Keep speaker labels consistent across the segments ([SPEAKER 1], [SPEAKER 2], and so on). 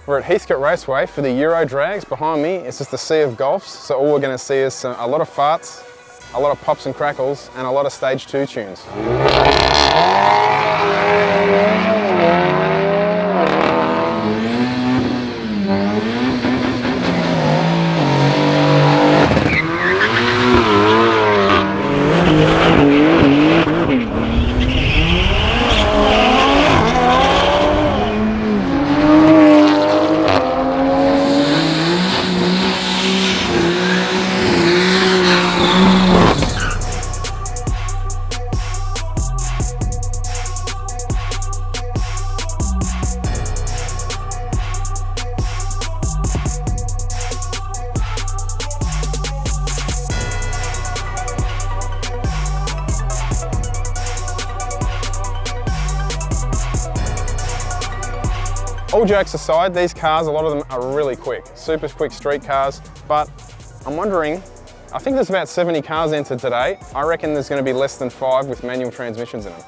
[SPEAKER 1] We're at Heathcote Raceway for the Euro drags. Behind me is just the sea of Golfs, so all we're going to see is a lot of farts, a lot of pops and crackles, and a lot of stage 2 tunes. All jokes aside, these cars, a lot of them are really quick, super quick street cars, but I'm wondering, I think there's about 70 cars entered today. I reckon there's going to be less than 5 with manual transmissions in them.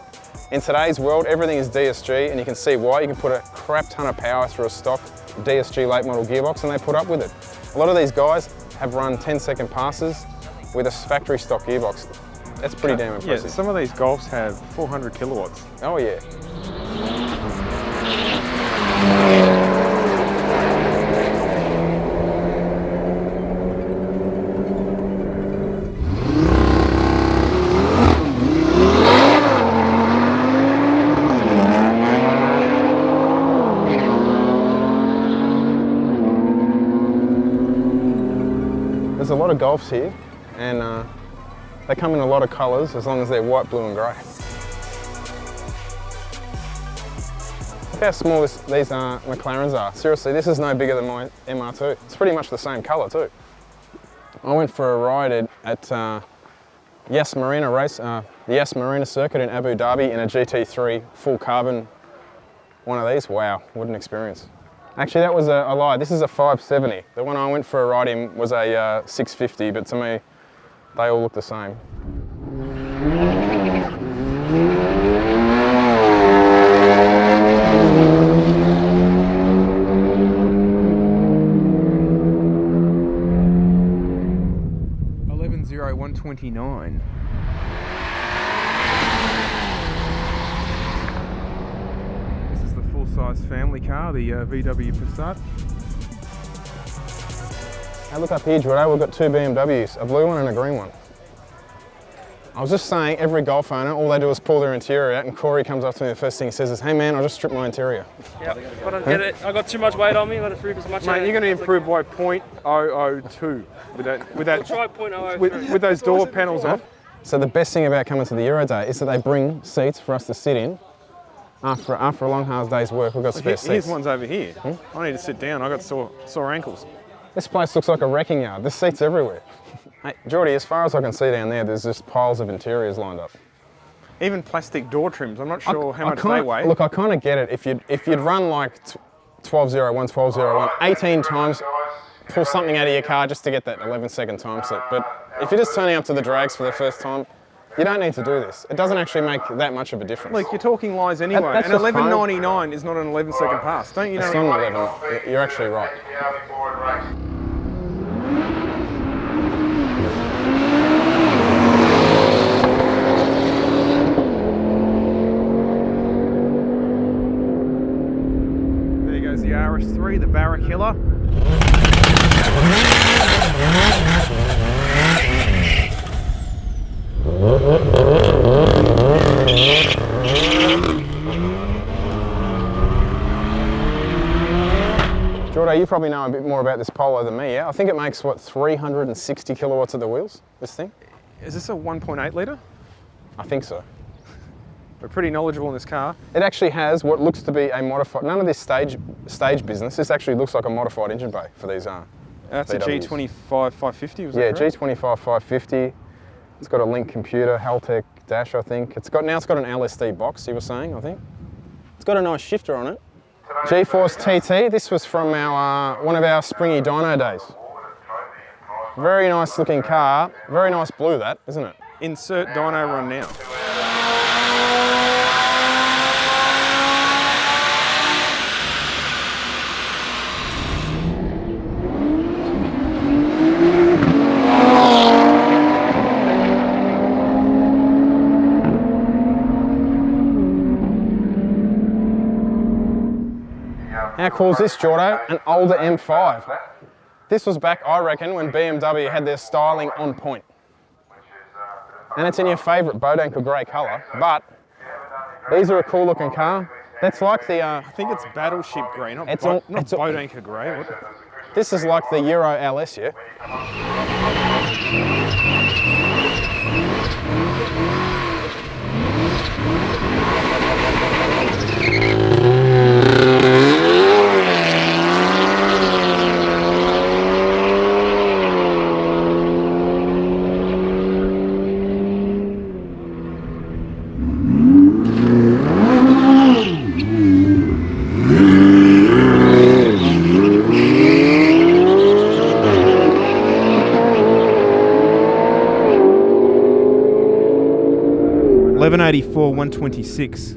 [SPEAKER 1] In today's world, everything is DSG, and you can see why. You can put a crap ton of power through a stock DSG late model gearbox and they put up with it. A lot of these guys have run 10-second passes with a factory stock gearbox. That's pretty damn impressive.
[SPEAKER 2] Yeah, some of these Golfs have 400 kilowatts.
[SPEAKER 1] Oh yeah. There's a lot of Golfs here, and they come in a lot of colours as long as they're white, blue and grey. Look how small these Mclarens are. Seriously, this is no bigger than my MR2. It's pretty much the same colour too. I went for a ride at Yas Marina the Yas Marina circuit in Abu Dhabi in a GT3 full carbon one of these. Wow, what an experience. Actually, that was a lie. This is a 570. The one I went for a ride in was a 650, but to me, they all look the same.
[SPEAKER 2] $11,0129. This is the full-size family car, the VW Passat.
[SPEAKER 1] Hey, look up here, Jordo, we've got 2 BMWs, a blue one and a green one. I was just saying, every Golf owner, all they do is pull their interior out, and Corey comes up to me, the first thing he says is, hey man, I just stripped my interior.
[SPEAKER 3] Yeah, I don't get it. I got too much weight on me, I got to strip as much.
[SPEAKER 2] Mate, you're going to improve by 0.002 with that,
[SPEAKER 3] We'll try 0.003.
[SPEAKER 2] with those door panels off.
[SPEAKER 1] So the best thing about coming to the Euro Day is that they bring seats for us to sit in. After a long hard day's work, we've got spare seats.
[SPEAKER 2] Here's ones over here. I need to sit down, I've got sore ankles.
[SPEAKER 1] This place looks like a wrecking yard. There's seats everywhere. Hey, Geordie, as far as I can see down there, there's just piles of interiors lined up.
[SPEAKER 2] Even plastic door trims, I'm not sure how much they weigh.
[SPEAKER 1] Look, I kind of get it. If you'd run like 1201, 1201, 18 times, pull something out of your car just to get that 11-second time slip. But if you're just turning up to the drags for the first time, you don't need to do this. It doesn't actually make that much of a difference.
[SPEAKER 2] Look, you're talking lies anyway. And $11.99 is not an 11-second pass, don't you know?
[SPEAKER 1] It's not an 11. You're actually right.
[SPEAKER 2] There goes the RS3, the Barra Killer.
[SPEAKER 1] Jordo, you probably know a bit more about this Polo than me, yeah? I think it makes, what, 360 kilowatts at the wheels, this thing?
[SPEAKER 2] Is this a 1.8 litre?
[SPEAKER 1] I think so.
[SPEAKER 2] We're pretty knowledgeable in this car.
[SPEAKER 1] It actually has what looks to be a modified, none of this stage business, this actually looks like a modified engine bay for these
[SPEAKER 2] That's
[SPEAKER 1] VWs.
[SPEAKER 2] a G25 550, was
[SPEAKER 1] Yeah,
[SPEAKER 2] that correct?
[SPEAKER 1] G25 550. It's got a Link computer, Haltech dash, I think. Now it's got an LSD box, you were saying, I think. It's got a nice shifter on it. G-Force TT, this was from our one of our springy dyno days. Very nice looking car, very nice blue that, isn't it?
[SPEAKER 2] Insert dyno run now.
[SPEAKER 1] How cool is this, Jordo? An older M5. This was back, I reckon, when BMW had their styling on point. And it's in your favourite boat anchor grey colour, but these are a cool looking car. That's like the...
[SPEAKER 2] I think it's battleship grey, not
[SPEAKER 1] it's
[SPEAKER 2] boat anchor grey. What?
[SPEAKER 1] This is like the Euro LS, yeah?
[SPEAKER 2] $11.84, 126.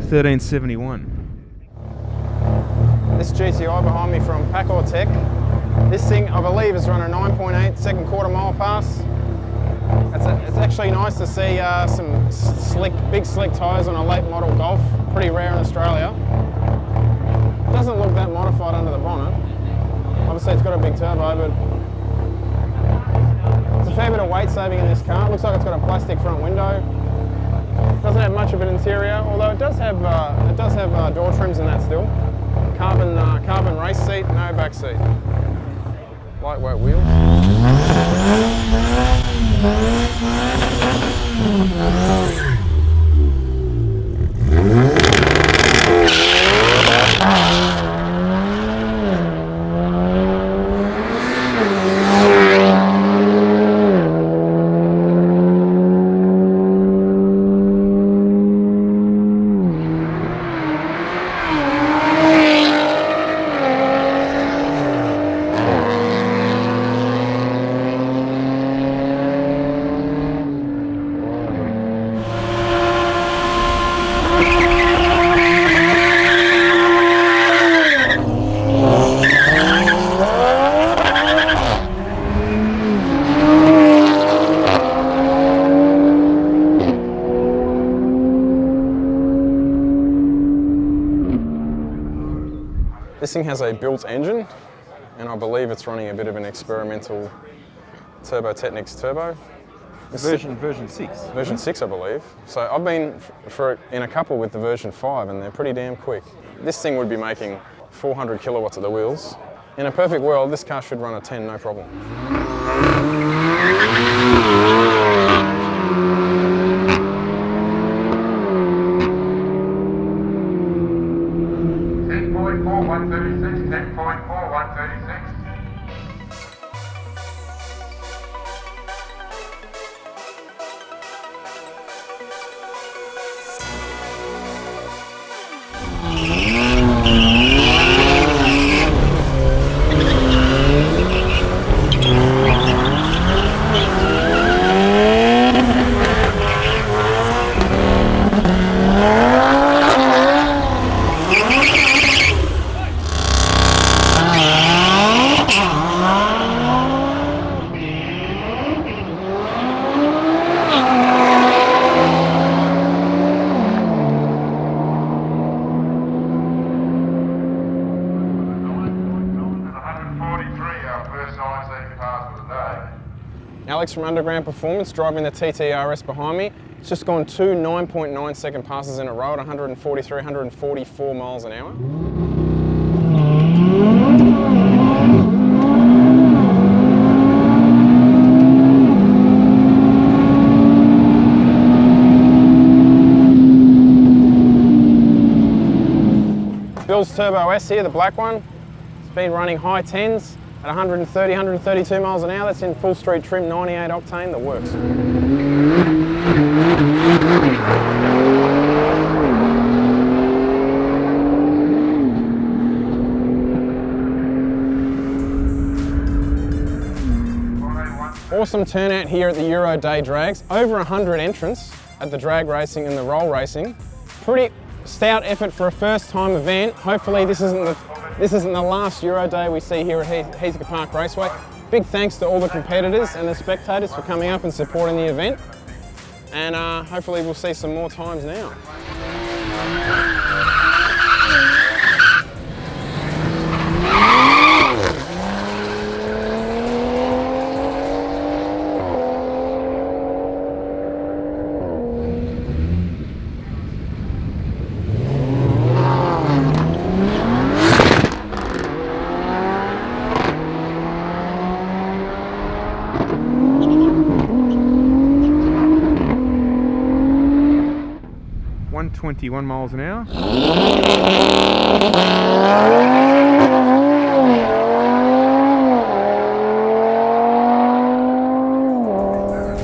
[SPEAKER 2] $13.71.
[SPEAKER 1] This GTI behind me from Packard Tech. This thing, I believe, is running a 9.8 second quarter mile pass. It's actually nice to see some big slick tyres on a late model Golf. Pretty rare in Australia. Doesn't look that modified under the bonnet. Obviously it's got a big turbo, but it's a fair bit of weight saving in this car. It looks like it's got a plastic front window. Doesn't have much of an interior, although it does have door trims in that still. Carbon race seat, no back seat. Lightweight wheels. This thing has a built engine, and I believe it's running a bit of an experimental Turbo Technics turbo.
[SPEAKER 2] Version 6.
[SPEAKER 1] Version 6, I believe. So I've been in a couple with the version 5, and they're pretty damn quick. This thing would be making 400 kilowatts at the wheels. In a perfect world, this car should run a 10, no problem.
[SPEAKER 4] 136, 10.4, 136.
[SPEAKER 1] Alex from Underground Performance driving the TTRS behind me. It's just gone 2 9.9 second passes in a row at 143, 144 miles an hour. Bill's Turbo S here, the black one. It's been running high 10s. At 130, 132 miles an hour, that's in full street trim, 98 octane, that works. Awesome turnout here at the Euro Day Drags. Over 100 entrants at the drag racing and the roll racing. Pretty stout effort for a first time event. Hopefully this isn't the last Euro Day we see here at Heathcote Raceway. Big thanks to all the competitors and the spectators for coming up and supporting the event. And hopefully we'll see some more times now.
[SPEAKER 2] .21 miles an hour.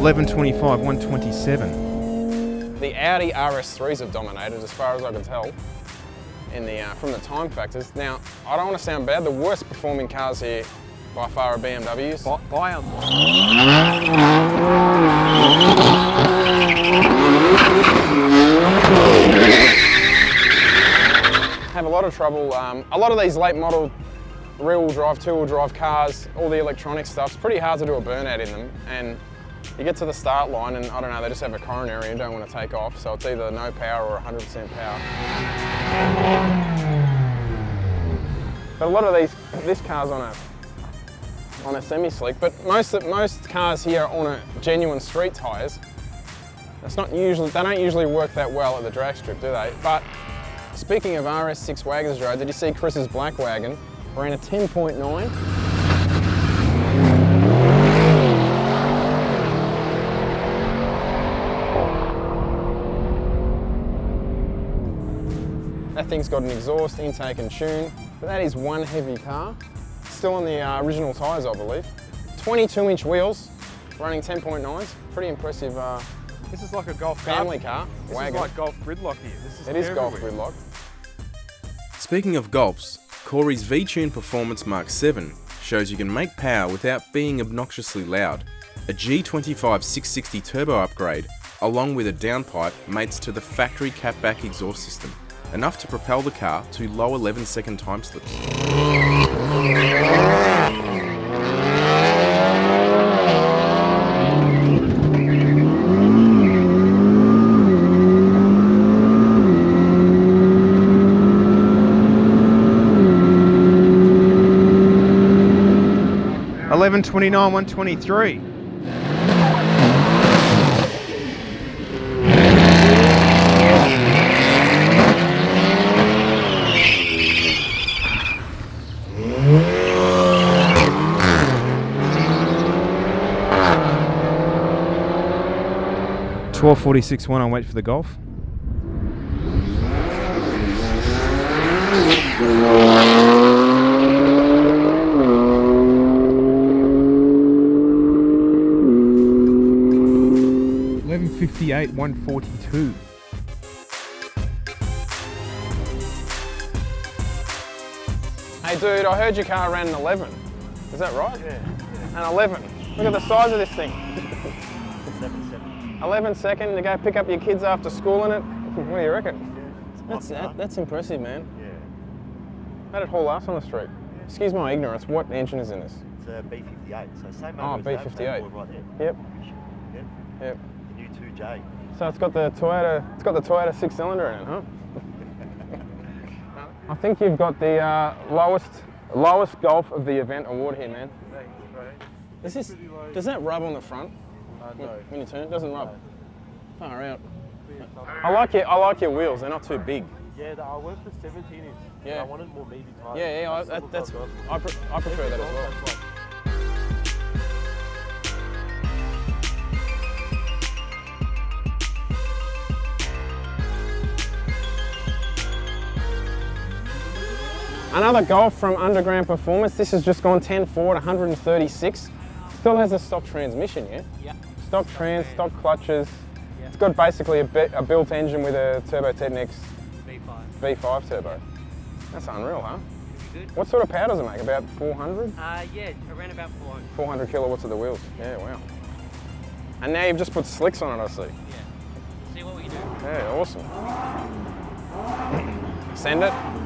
[SPEAKER 2] 11.25, 127.
[SPEAKER 1] The Audi RS3s have dominated as far as I can tell in the, from the time factors. Now, I don't want to sound bad, the worst performing cars here by far are BMWs.
[SPEAKER 3] Buy them.
[SPEAKER 1] Have a lot of trouble. A lot of these late model rear-wheel drive, two-wheel drive cars, all the electronic stuff's pretty hard to do a burnout in them. And you get to the start line and I don't know, they just have a coronary and don't want to take off. So it's either no power or 100% power. But a lot of this car's on a semi-slick, but most cars here are on a genuine street tyres. They don't usually work that well at the drag strip, do they? But speaking of RS6 Wagons Road, did you see Chris's black wagon? Ran a 10.9. That thing's got an exhaust, intake and tune, but that is one heavy car. Still on the original tyres, I believe. 22-inch wheels, running 10.9s. Pretty impressive
[SPEAKER 2] This is like a golf
[SPEAKER 1] family car, wagon.
[SPEAKER 2] This is like golf gridlock here.
[SPEAKER 1] It is golf gridlock.
[SPEAKER 5] Speaking of golfs, Corey's V-Tune Performance Mark 7 shows you can make power without being obnoxiously loud. A G25 660 turbo upgrade, along with a downpipe, mates to the factory catback exhaust system, enough to propel the car to low 11-second time slips.
[SPEAKER 2] 11.29, 123. $12.46.1, I'll wait for the Golf. $11.58, 142.
[SPEAKER 1] Hey dude, I heard your car ran an 11. Is that right? Yeah. An 11. Look at the size of this thing. 11 second to go pick up your kids after school in it. What do you reckon? Yeah, that's impressive, man.
[SPEAKER 6] Yeah.
[SPEAKER 1] How'd it haul ass on the street? Yeah. Excuse my ignorance, what engine is in this?
[SPEAKER 6] It's a B58, so same
[SPEAKER 1] motor
[SPEAKER 6] as
[SPEAKER 1] B58.
[SPEAKER 6] that, right there.
[SPEAKER 1] Yep.
[SPEAKER 6] Yep.
[SPEAKER 1] Yep.
[SPEAKER 6] The new 2J.
[SPEAKER 1] So it's got the Toyota 6-cylinder in it, huh? I think you've got the lowest Golf of the event award here, man. Does that rub on the front?
[SPEAKER 6] No.
[SPEAKER 1] When you turn it, doesn't rub. Far out. I like your wheels. They're not too big.
[SPEAKER 6] Yeah, I went for 17 inch.
[SPEAKER 1] Yeah.
[SPEAKER 6] I wanted more meaty tires.
[SPEAKER 1] Yeah. I prefer that as well. Another Golf from Underground Performance. This has just gone 10 forward, 136. Still has a stock transmission, yeah?
[SPEAKER 3] Yeah.
[SPEAKER 1] Stock trans, stock clutches. Yeah. It's got basically a built engine with a Turbo Technics V5 turbo. That's unreal, huh?
[SPEAKER 3] Good.
[SPEAKER 1] What sort of power does it make? About 400?
[SPEAKER 3] Yeah, around about 400.
[SPEAKER 1] 400 kilowatts of the wheels. Yeah, wow. And now you've just put slicks on it, I see.
[SPEAKER 3] Yeah. See what we can do.
[SPEAKER 1] Yeah, awesome. Send it.